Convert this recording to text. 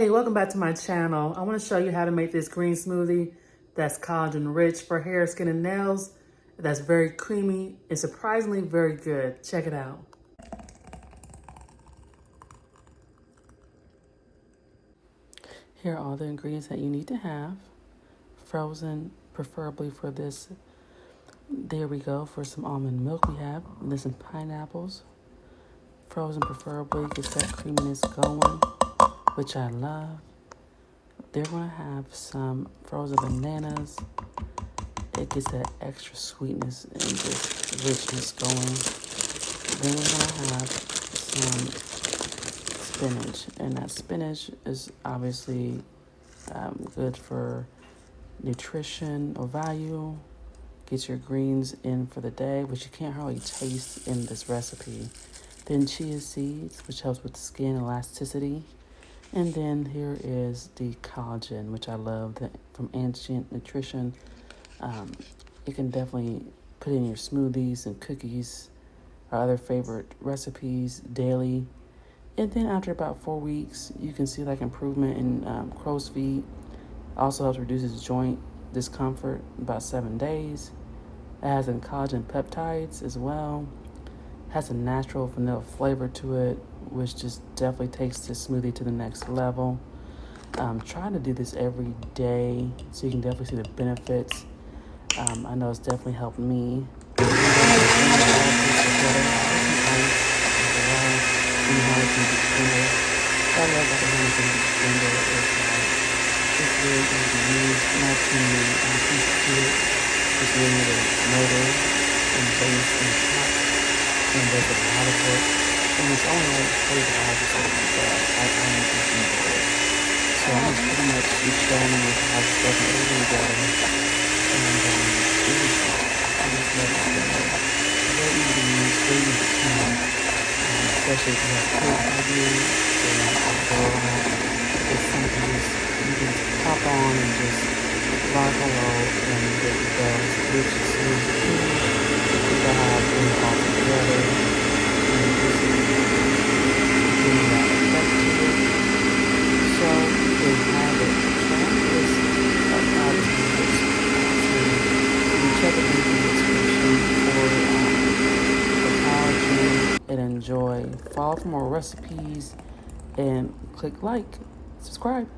Hey, welcome back to my channel. I want to show you how to make this green smoothie that's collagen rich for hair, skin, and nails. That's very creamy and surprisingly very good. Check it out. Here are all the ingredients that you need to have. Frozen, preferably for this. There we go. For some almond milk we have. And there's some pineapples. Frozen preferably, gets that creaminess going, which I love. They're going to have some frozen bananas. It gets that extra sweetness and just richness going. Then we're going to have some spinach. And that spinach is obviously good for nutrition or value. Get your greens in for the day, which you can't hardly taste in this recipe. Then chia seeds, which helps with the skin elasticity. And then here is the collagen, which I love, from Ancient Nutrition. You can definitely put in your smoothies and cookies or other favorite recipes daily. And then after about 4 weeks, you can see like improvement in crow's feet. Also helps reduces joint discomfort about 7 days. It has some collagen peptides as well. Has a natural vanilla flavor to it, which just definitely takes this smoothie to the next level. I'm trying to do this every day so you can definitely see the benefits. I know it's definitely helped me. I love that the Hamilton blender is it's really easy to use, not too many pieces to it. It's really the motor and base and top, and there's a lot of it. And it's only like $40 or something like that. I only just enjoy it. So I'm just pretty much each showing you how to stuff everything together. And it is, I just love this blender. Very easy to use, very easy to clean. Especially if you have kids like you, they want to go around. It's something you can just pop on and just rock and roll, and there you go. It's rich, it's smooth, it's clean. You can have things all together, and just getting that effect to it. So they have it. Try this you can check it in the description for the collagen and enjoy. Follow for more recipes and click like, subscribe.